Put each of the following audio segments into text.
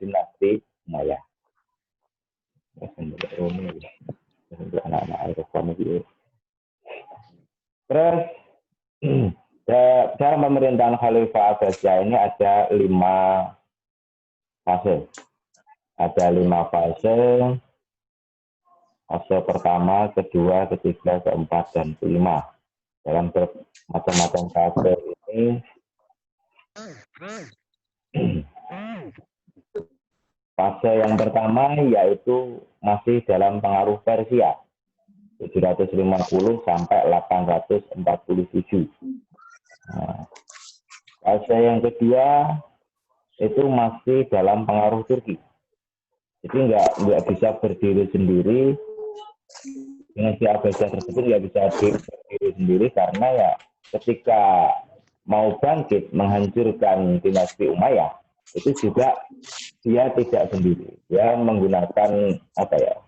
dinasti Umayyah. Untuk anak-anak Eropa gitu. Terus dalam pemerintahan Khalifah Abbasiyah ini ada 5 fase. Ada 5 fase. Fase pertama, kedua, ketiga, keempat, dan kelima. Dalam macam-macam fase ini, fase yang pertama yaitu masih dalam pengaruh Persia, 750 sampai 847. Nah, fase yang kedua itu masih dalam pengaruh Turki. Jadi nggak bisa berdiri sendiri, dinasti Abbasiyah tersebut nggak bisa berdiri sendiri karena ya ketika mau bangkit menghancurkan dinasti Umayyah itu juga dia tidak sendiri. Dia menggunakan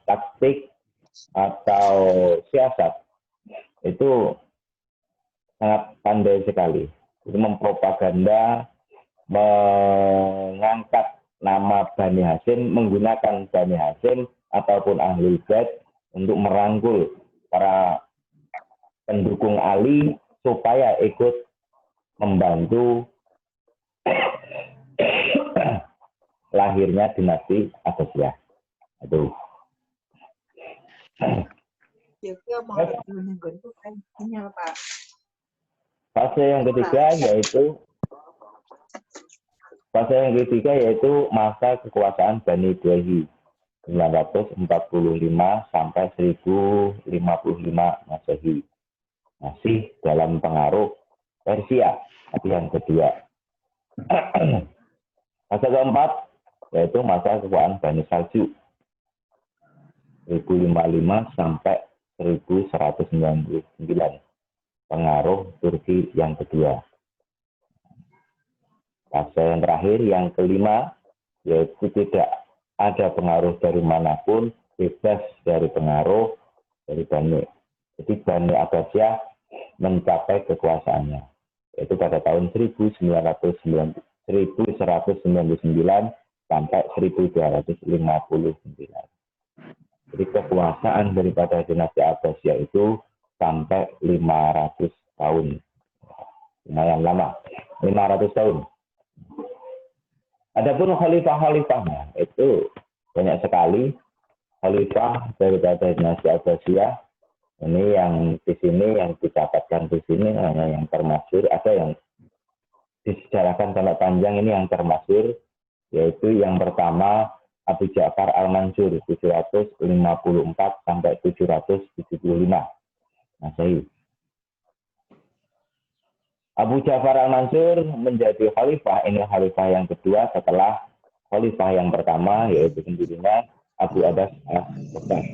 taktik atau siasat itu sangat pandai sekali. Jadi mempropaganda, mengangkat nama Bani Hasyim, menggunakan Bani Hasyim ataupun Ahlul Bait untuk merangkul para pendukung Ali supaya ikut membantu lahirnya dinasti Abbasiyah. Aduh. Fase yang ketiga yaitu masa kekuasaan Bani Ubayyah 945 sampai 1055 Masehi. Masih dalam pengaruh Persia. Tapi yang kedua. Fase keempat yaitu masa kekuasaan Bani Saljuk 1055 sampai 1199. Pengaruh Turki yang kedua. Fase yang terakhir, yang kelima, yaitu tidak ada pengaruh dari manapun, bebas dari pengaruh dari Bani. Jadi Bani Abbasiyah mencapai kekuasaannya, yaitu pada tahun 1199 sampai 1259. Jadi kekuasaan daripada dinasti Abbasiyah itu sampai 500 tahun. Lumayan lama, 500 tahun. Adapun khalifah-khalifahnya itu banyak sekali khalifah daripada dinasti Abbasiyah. Ini yang di sini, yang dicatatkan di sini hanya yang termasyhur, ada yang disejarahkan sangat panjang, ini yang termasyhur, yaitu yang pertama Abu Ja'far Al-Mansur 754 sampai 775 Masehi. Abu Ja'far Al-Mansur menjadi khalifah, ini khalifah yang kedua setelah khalifah yang pertama, yaitu sendirinya Abu Abbas As-Sogaf.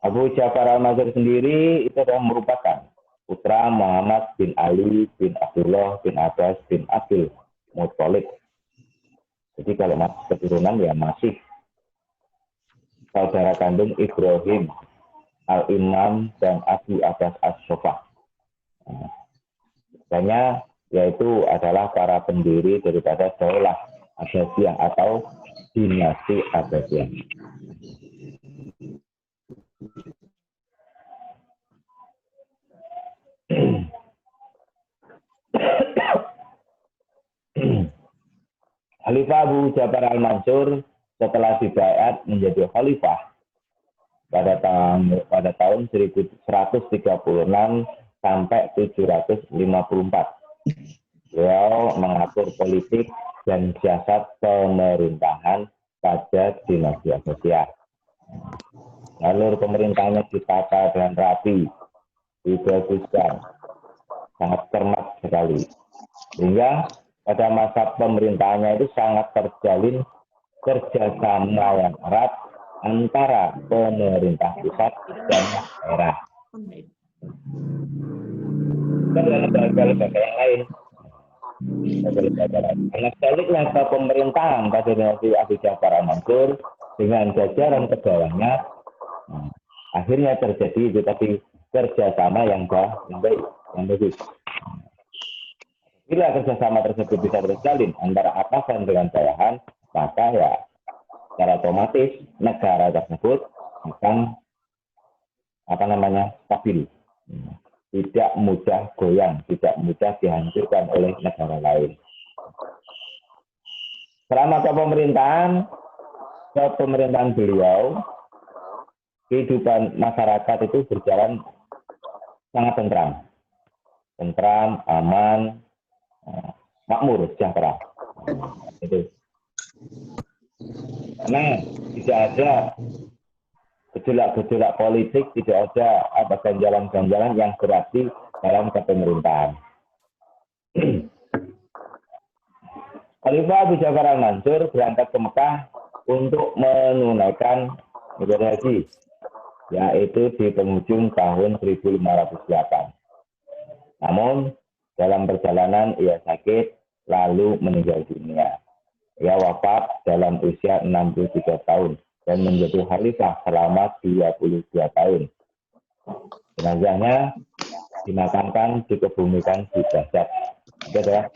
Abu Ja'far Al-Mansur sendiri itu adalah merupakan putra Muhammad bin Ali bin Abdullah bin Abbas bin Abdul Muttalib. Jadi kalau masih keturunan ya masih saudara kandung Ibrahim Al-Imam dan Abu Abbas As-Sogaf. Banyak yaitu adalah para pendiri daripada Daulah Abbasiyah atau dinasti Abbasiyah. Khalifah Abu Ja'far Al-Mansur setelah dibaiat menjadi khalifah pada tahun 1136 sampai 754. Beliau mengatur politik dan siasat pemerintahan pada dinasti Abbasiyah. Alur pemerintahnya ditata dengan rapi, dibaguskan, sangat cermat sekali. Sehingga pada masa pemerintahannya itu sangat terjalin kerjasama yang erat antara pemerintah pusat dan daerah. Dan lembaga-lembaga yang lain. Karena sebaliknya ke pemerintahan pada dinasti Abu Ja'far Al-Mansur dengan jajaran ke bawahnya, akhirnya terjadi itu tadi kerjasama yang baik, yang bagus. Bila kerjasama tersebut bisa terjalin antara atasan dengan bawahan, maka ya secara otomatis negara tersebut akan stabil, tidak mudah goyang, tidak mudah dihancurkan oleh negara lain. Selama kepemerintahan beliau, kehidupan masyarakat itu berjalan sangat tentram, aman, makmur, sejahtera. Itu. Karena tidak ada gejolak-gejolak politik, tidak ada ganjalan-ganjalan yang berarti dalam kepemerintahan. Khalifah Abu Ja'far al-Mansur berangkat ke Mekah untuk menunaikan ibadah haji, yaitu di penghujung tahun 1508. Namun, dalam perjalanan ia sakit, lalu meninggal dunia. Ia wafat dalam usia 63 tahun dan menjadi khalifah selama 22 tahun. Jenazahnya dimakamkan, dikebumikan di Baghdad. Itu adalah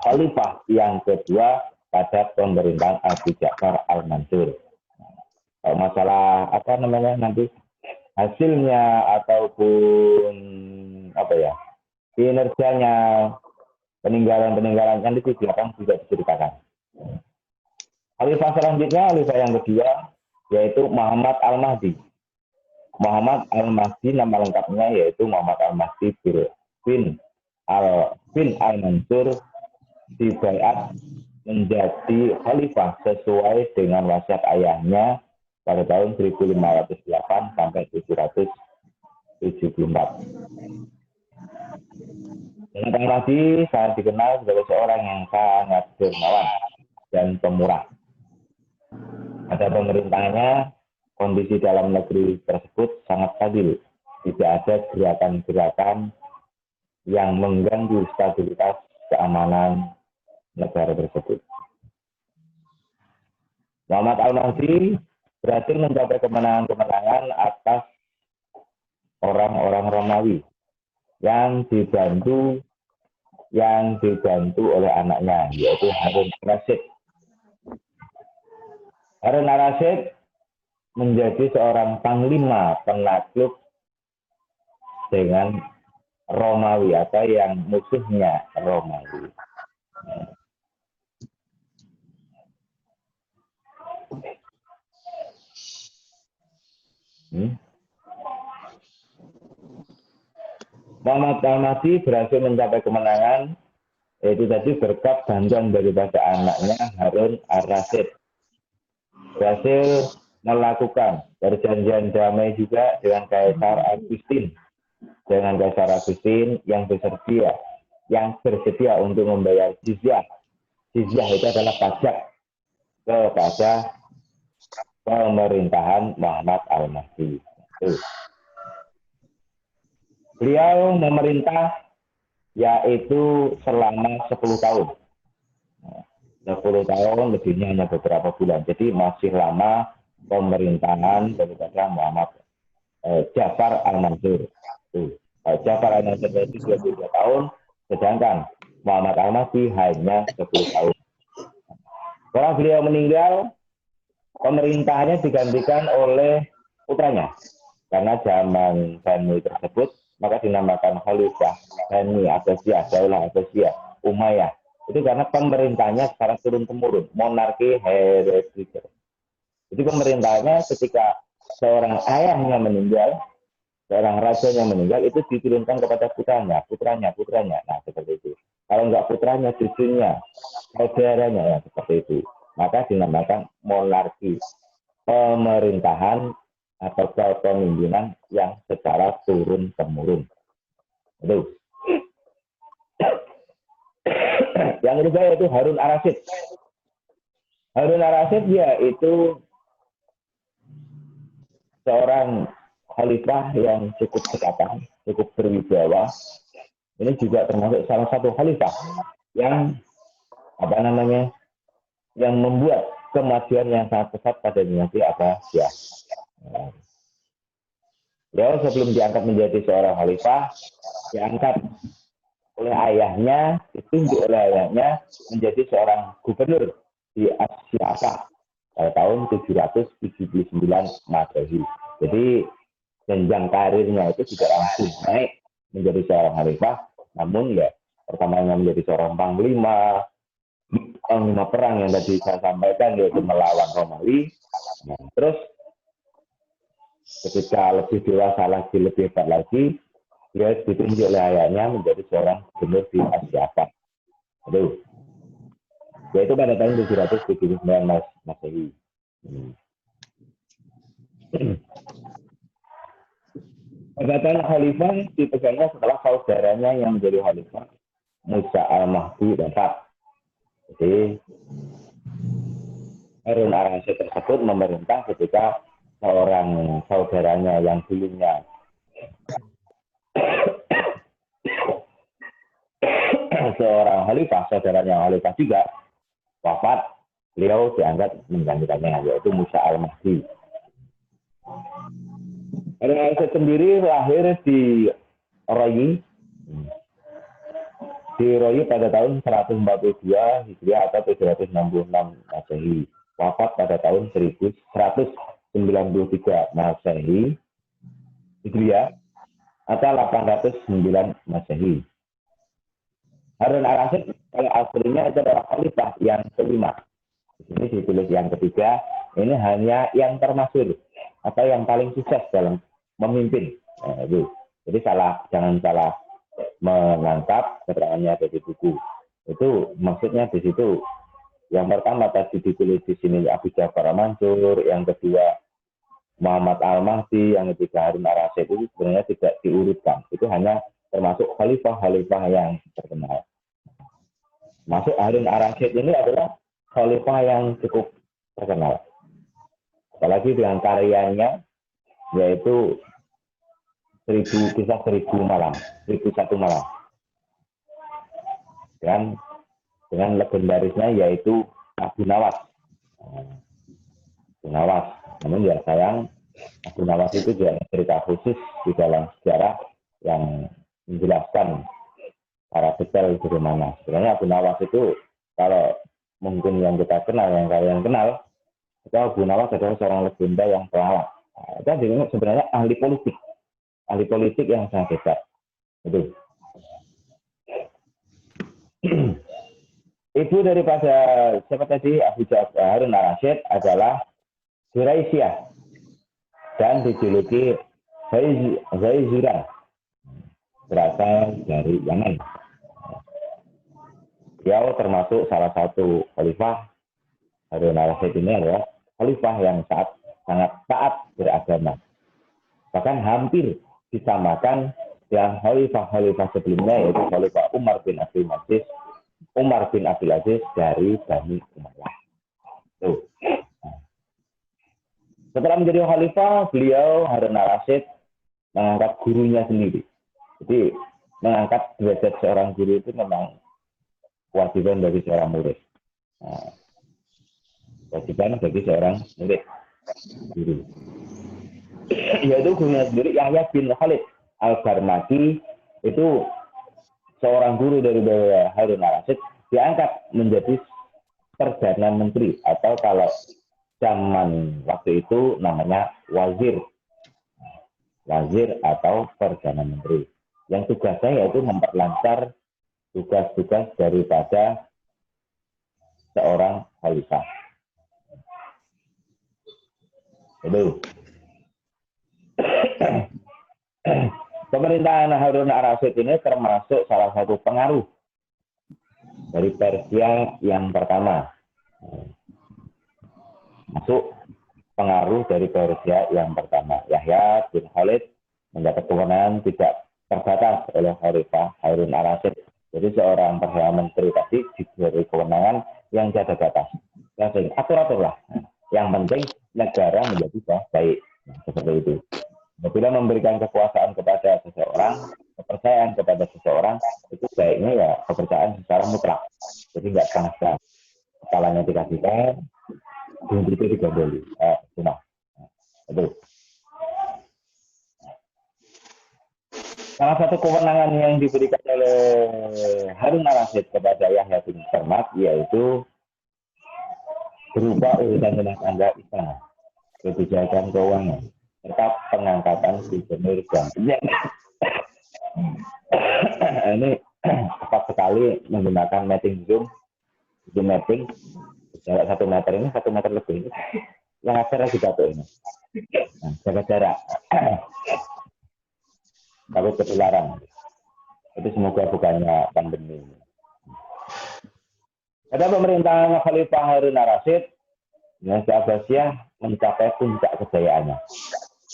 khalifah yang kedua pada pemerintahan Abu Ja'far al-Mansur. Kalau masalah nanti hasilnya ataupun kinerjanya, peninggalan yang itu belakang tidak diceritakan. Khalifah selanjutnya, khalifah yang kedua, yaitu Muhammad al-Mahdi. Muhammad al-Mahdi nama lengkapnya yaitu Muhammad al-Mahdi bin al-Mansur, dibaiat menjadi khalifah sesuai dengan wasiat ayahnya pada tahun 1508 sampai 774. Muhammad al-Mahdi sangat dikenal sebagai seorang yang sangat dermawan dan pemurah. Pada pemerintahannya, kondisi dalam negeri tersebut sangat stabil. Tidak ada gerakan-gerakan yang mengganggu stabilitas keamanan negara tersebut. Muhammad al-Mahdi berhasil mencapai kemenangan-kemenangan atas orang-orang Romawi yang dibantu oleh anaknya, yaitu Harun al-Rashid. Harun al-Rashid menjadi seorang panglima penakluk dengan Romawi atau yang musuhnya Romawi. Muhammad al-Mahdi berhasil mencapai kemenangan, yaitu tadi berkat bantuan daripada anaknya Harun al-Rashid. Berhasil melakukan perjanjian damai juga dengan Kaisar Agustin. Dengan Kaisar Agustin yang bersedia untuk membayar jizyah. Jizyah itu adalah pajak kepada pemerintahan Muhammad al-Mahdi. Beliau memerintah yaitu selama 10 tahun. 10 tahun, lebihnya hanya beberapa bulan. Jadi masih lama pemerintahan daripada Muhammad Ja'far al-Mansur. Ja'far al-Mansur itu 22 tahun, sedangkan Muhammad al-Mahdi hanya 10 tahun. Setelah beliau meninggal, pemerintahannya digantikan oleh putranya. Karena zaman Bani tersebut, maka dinamakan Khalifah Bani Abbasiyah, Daulah Abbasiyah, Umayyah. Itu karena pemerintahnya secara turun-temurun, monarki herediter. Jadi pemerintahnya ketika seorang ayahnya meninggal, seorang rajanya meninggal, itu diturunkan kepada putranya. Nah, seperti itu. Kalau enggak putranya, cucunya, saudaranya, ya seperti itu. Maka dinamakan monarki, pemerintahan atau kepemimpinan yang secara turun-temurun. Itu. Yang kedua yaitu Harun al-Rashid. Harun al-Rashid yaitu seorang khalifah yang cukup cekatan, cukup berwibawa. Ini juga termasuk salah satu khalifah yang yang membuat kemajuan yang sangat pesat pada dinasti Abbasiyah. Beliau sebelum diangkat menjadi seorang khalifah, diangkat oleh ayahnya, ditunjuk oleh ayahnya menjadi seorang gubernur di Asia pada tahun 779 Masehi. Jadi jenjang karirnya itu tidak langsung naik menjadi seorang khalifah, namun ya pertamanya menjadi seorang panglima perang yang tadi saya sampaikan, yaitu melawan Romawi. Nah, terus ketika lebih dewasa lagi, lebih hebat lagi, dia ditunjuk oleh ayahnya menjadi seorang gubernur di Asia. Aduh, yaitu pada tahun 779 Masehi. Jabatan khalifah dipegangnya setelah saudaranya yang menjadi khalifah, Musa al-Mahdi wafat. Jadi Harun al-Rashid tersebut memerintah ketika seorang saudaranya yang dulunya seorang khalifah, saudaranya khalifah juga wafat, beliau diangkat menggantikannya, yaitu Musa al-Mahdi. Harun al-Rashid sendiri lahir di Royi pada tahun 142 Hijriah atau 766 Masehi. Wafat pada tahun 1193 Masehi Hijriah atau 809 Masehi. Harun al-Rashid kalau aslinya itu adalah khalifah yang kelima. Di sini ditulis yang ketiga, ini hanya yang termasyhur atau yang paling sukses dalam memimpin. Nah, itu. Jadi jangan salah menangkap keterangannya ada di buku. Itu maksudnya di situ. Yang pertama tadi ditulis di sini Abu Ja'far al-Mansur, yang kedua Muhammad al-Mahdi, yang ketiga Harun al-Rashid, itu sebenarnya tidak diurutkan. Itu hanya termasuk khalifah-khalifah yang terkenal. Masuk Harun al-Rashid ini adalah khalifah yang cukup terkenal. Apalagi dengan karyanya, yaitu kisah 1001 malam. Dan dengan legendarisnya yaitu Abu Nawas. Namun ya sayang, Abu Nawas itu juga cerita khusus di dalam sejarah yang menjelaskan secara detail bagaimana. Sebenarnya Abu Nawas itu, kalau mungkin yang kita kenal, yang kalian kenal, itu Abu Nawas adalah seorang legenda yang pelawak. Itu sebenarnya ahli politik yang sangat hebat. Itu. Ibu daripada siapa tadi, Abu Ja'far Harun al-Rashid adalah Quraisyah dan dijuluki Zaizuran, berasal dari Yaman. Beliau termasuk salah satu khalifah. Harun al-Rashid ini adalah khalifah yang sangat taat beragama. Bahkan hampir disamakan dengan khalifah-khalifah sebelumnya, yaitu khalifah Umar bin Abdul Aziz dari Bani Umayyah. Setelah menjadi khalifah, beliau Harun al-Rashid mengangkat gurunya sendiri. Jadi mengangkat derajat seorang guru itu memang kewajiban bagi seorang murid. Kewajiban bagi seorang murid guru. Yaitu gurunya sendiri Yahya bin Khalid al-Barmaki, itu seorang guru dari Harun al-Rashid, diangkat menjadi Perdana Menteri, atau kalau zaman waktu itu namanya wazir atau Perdana Menteri, yang tugasnya yaitu memperlancar tugas-tugas daripada seorang khalifah. Itu. Pemerintahan Harun al-Rashid ini termasuk salah satu pengaruh dari Persia yang pertama. Masuk pengaruh dari Persia yang pertama. Yahya bin Khalid mendapat kewenangan tidak terbatas oleh Khalifah Harun al-Rashid. Jadi seorang Perdana Menteri tadi diberi kewenangan yang tidak terbatas. Yang atur-atur lah. Yang penting negara menjadi baik. Seperti itu. Apabila memberikan kekuasaan kepada seseorang, kepercayaan kepada seseorang, itu baiknya ya kepercayaan secara mutlak. Jadi nggak setengah-setengah. Kepalanya dikasihkan, itu digandoli. Cuma. Itu. Salah satu kewenangan yang diberikan oleh Harun Ar-Rasyid kepada Yahya bin Sarmat yaitu berupa urusan rumah tangga istana, kebijakan keuangan, serta pengangkatan gubernur dan ini cepat sekali menggunakan mapping zoom mapping jarak 1 meter ini 1 meter lebih yang akhirnya jatuh ini. Nah, jaga jarak. Takut ketularan. Itu semoga bukannya pandemi. Pada pemerintahan Khalifah Harun Ar-Rasyid, dinasti Abbasiyah mencapai puncak kejayaannya.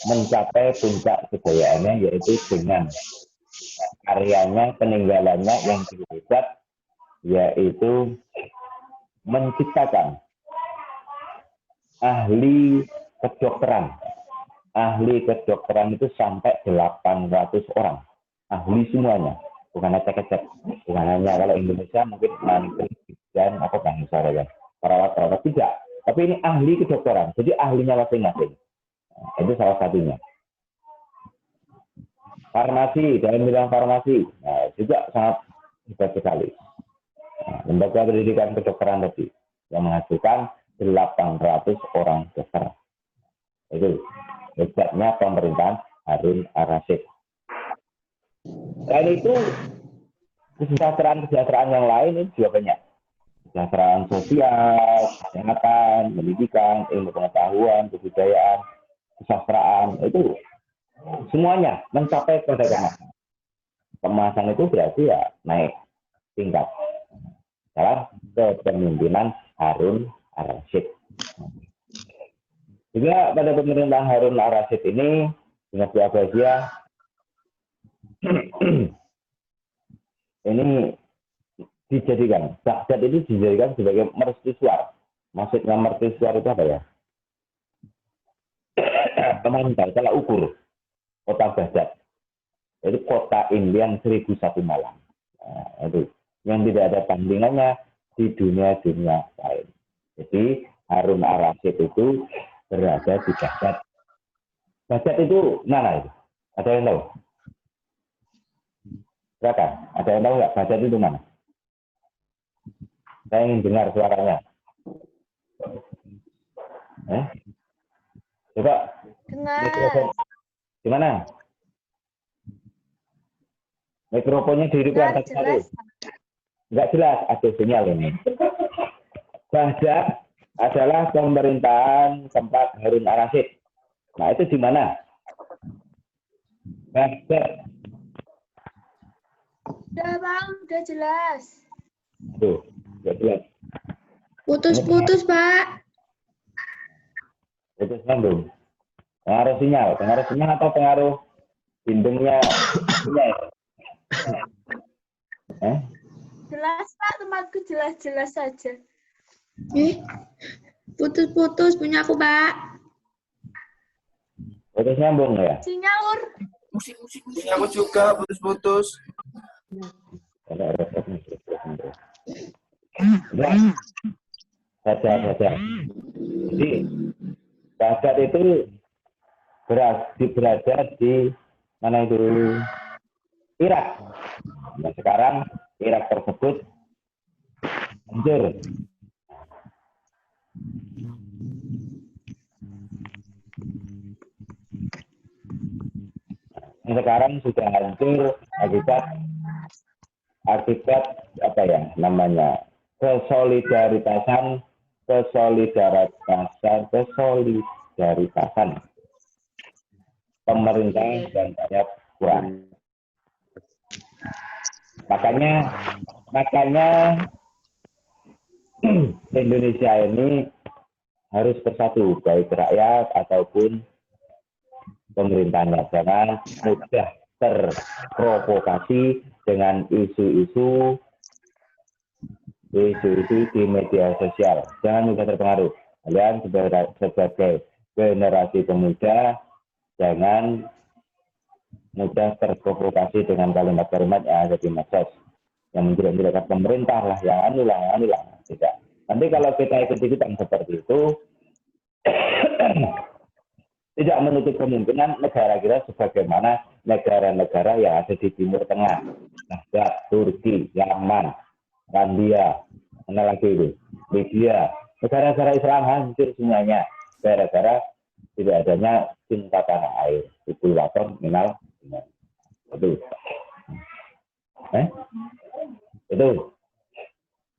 Mencapai puncak kejayaannya yaitu dengan karyanya, peninggalannya yang hebat, yaitu menciptakan ahli kedokteran. Ahli kedokteran itu sampai 800 orang. Ahli semuanya. Bukan acak-acak. Bukan hanya kalau Indonesia mungkin mantri dan apa bangsa ya. Perawat-perawat tidak. Tapi ini ahli kedokteran. Jadi ahlinya masing-masing. Nah, itu salah satunya. Farmasi, dalam bidang farmasi. Nah, juga sangat hebat sekali. Nah, lembaga pendidikan kedokteran tadi yang menghasilkan 800 orang dokter. Itu hebatnya pemerintahan Harun Ar-Rasyid. Selain itu, kesejahteraan yang lain itu juga banyak. Kesejahteraan sosial, kesehatan, pendidikan, ilmu pengetahuan, kebudayaan, kesastraan, itu semuanya mencapai pada kemasan. Kemasan itu berarti ya naik tingkat dalam kepemimpinan Harun Ar-Rasyid. Juga pada pemerintahan Harun Ar-Rasyid ini dinasti Abbasiyah ini dijadikan, Baghdad itu dijadikan sebagai mercusuar. Maksudnya mercusuar itu apa ya? Pemantau, salah ukur kota Baghdad. Itu kota impian 1001 malam. Nah, itu yang tidak ada tandingannya di dunia-dunia lain. Jadi Harun Ar-Rasyid itu berada di Baghdad. Baghdad itu mana itu? Ada yang tahu? Silakan. Ada yang tahu nggak Baghdad itu mana? Saya ingin dengar suaranya. Coba. Dengar. Di mana? Mikrofonnya dihidupkan satu. Nggak jelas, ada sinyal ini. Baghdad adalah pemerintahan tempat Harun Ar-Rasyid. Nah, itu di mana? Baghdad. Udah Bang, udah jelas. Tuh, udah jelas. Putus-putus, Pak. Putus nyambung. Pengaruh sinyal atau pengaruh bindungnya? Jelas Pak, tempatku jelas-jelas saja. Putus-putus punya aku, Pak. Putus nyambung ya? Sinyal, Ur. Punya aku juga putus-putus. Saja. Jadi Baghdad itu berada di mana itu? Irak. Nah, sekarang Irak tersebut hancur. Sekarang sudah hancur akibat apa ya namanya kesolidaritasan pemerintah dan rakyat kurang. Makanya Indonesia ini harus bersatu baik rakyat ataupun pemerintahnya, jangan mudah terprovokasi dengan isu-isu di media sosial. Jangan mudah terpengaruh. Kalian sebagai generasi pemuda jangan mudah terprovokasi dengan kalimat-kalimat yang ada di medsos yang menjelek-jelekan pemerintah lah, yang anilah. Tidak. Nanti kalau kita ikut-ikutan seperti itu tidak menutup kemungkinan negara kita sebagaimana negara-negara yang ada di Timur Tengah, Baghdad, Turki, Yaman, Kandia, mana lagi itu, Libya, negara-negara Islam hancur semuanya gara-gara tidak adanya cinta tanah air. Itu waton minal itu. Itu.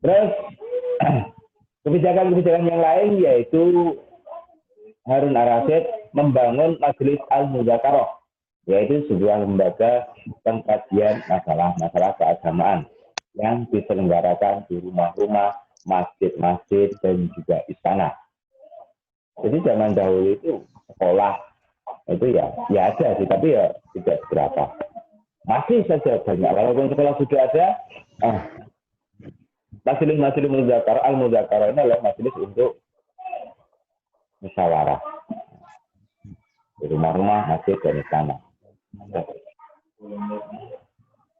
Terus kebijakan-kebijakan yang lain yaitu Harun Ar-Rasyid membangun Majelis Al-Mudzakarah, yaitu sebuah lembaga pengkajian masalah-masalah keagamaan yang diselenggarakan di rumah-rumah, masjid-masjid, dan juga istana. Jadi zaman dahulu itu sekolah itu ya ada sih, tapi ya tidak seberapa. Masih saja banyak, walaupun sekolah sudah ada, majelis Al-Mudzakarah ini adalah majelis untuk musyawarah di rumah-rumah, masjid, dan istana.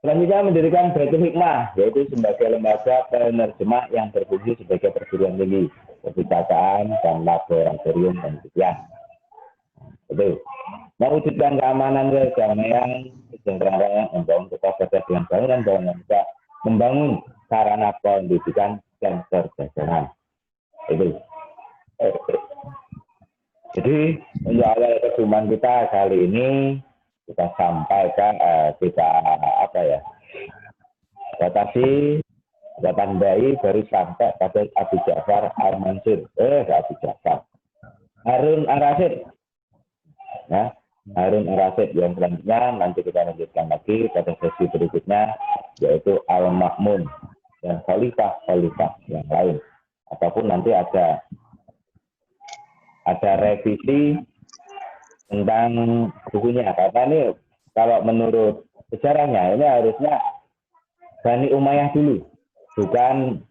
Selanjutnya mendirikan Baitul Hikmah, yaitu sebagai lembaga penerjemah yang berfungsi sebagai perguruan tinggi, perpustakaan, dan laboratorium penelitian. Itu. Mewujudkan keamanan, kedamaian, kesejahteraan, membangun kekuasaan dengan bangunan juga membangun sarana pendidikan dan perdagangan. Itu. Jadi untuk awal pertemuan kita kali ini kita sampaikan batasi tandai baru sampai pada Abu Ja'far Al-Mansur. Abu Ja'far Harun Ar-Rasyid. Ya, Harun Ar-Rasyid yang selanjutnya nanti kita lanjutkan lagi pada sesi berikutnya yaitu Al-Ma'mun dan khalifah-khalifah yang lain. Ataupun nanti ada revisi tentang bukunya, karena ini kalau menurut sejarahnya ini harusnya Bani Umayyah dulu, bukan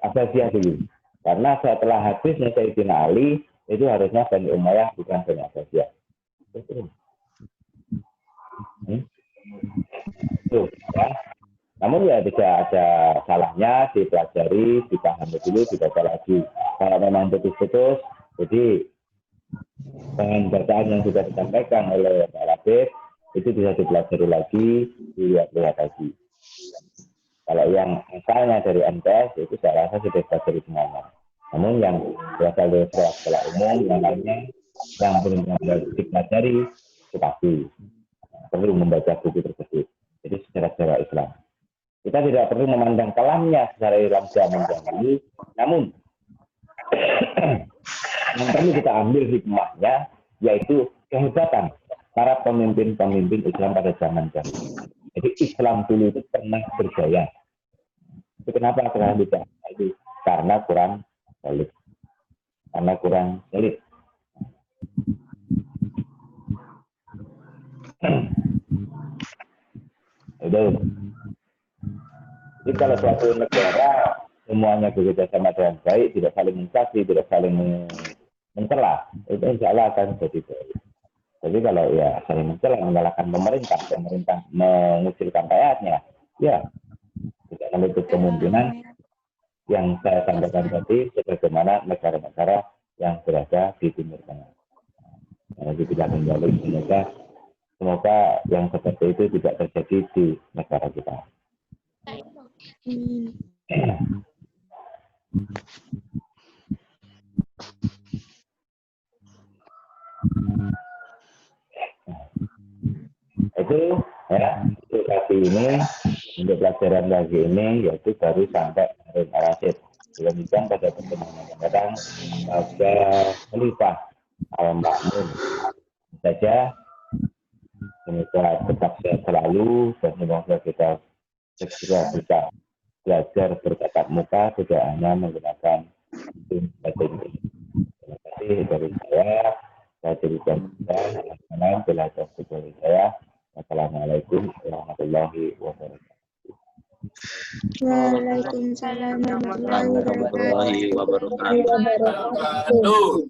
Abbasiyah dulu. Karena setelah habisnya Sayyidina Ali itu harusnya Bani Umayyah bukan Bani Abbasiyah. Tuh, ya. Namun ya tidak ada salahnya dipelajari, dipahami dulu, dibaca lagi. Kalau memang putus-putus, jadi dengan bacaan yang sudah disampaikan oleh Pak Labib itu bisa dipelajari lagi, dilihat-lihat lagi. Kalau yang asalnya dari MTS itu saya rasa sudah dipelajari semuanya. Namun yang berasal dari sekolah umum yang lainnya yang belum dipelajari itu pasti perlu membaca buku tersebut. Jadi secara Islam kita tidak perlu memandang kelamnya secara Islam zaman dahulu, namun yang perlu kita ambil hikmahnya yaitu kehebatan para pemimpin-pemimpin Islam pada zaman dahulu. Jadi Islam dulu itu pernah berjaya. Itu kenapa pernah berjaya? Itu karena kurang solid. Karena kurang solid. Itu. Jadi kalau suatu negara semuanya bekerja sama dengan baik, tidak saling mencaci, tidak saling mencela, itu insya Allah akan jadi baik. Jadi kalau ya saling mencela, menyalahkan pemerintah mengucilkan rakyatnya, ya tidak menutup kemungkinan yang saya sampaikan tadi sebagaimana negara-negara yang berada di Timur Tengah. Jadi kita kembali semoga yang seperti itu tidak terjadi di negara kita. Itu ya untuk pagi ini, untuk pelajaran pagi ini yaitu baru sampai Harun Ar-Rasyid. Demikian pada pertemuan yang akan datang pada Khalifah Al-Ma'mun saja. Semoga tetap sehat selalu dan semoga kita segera bisa belajar bertatap muka, tidak hanya menggunakan Zoom saja. Terima kasih dari saya berikan belajar dari saya. Assalamualaikum warahmatullahi wabarakatuh. Waalaikumsalam warahmatullahi wabarakatuh.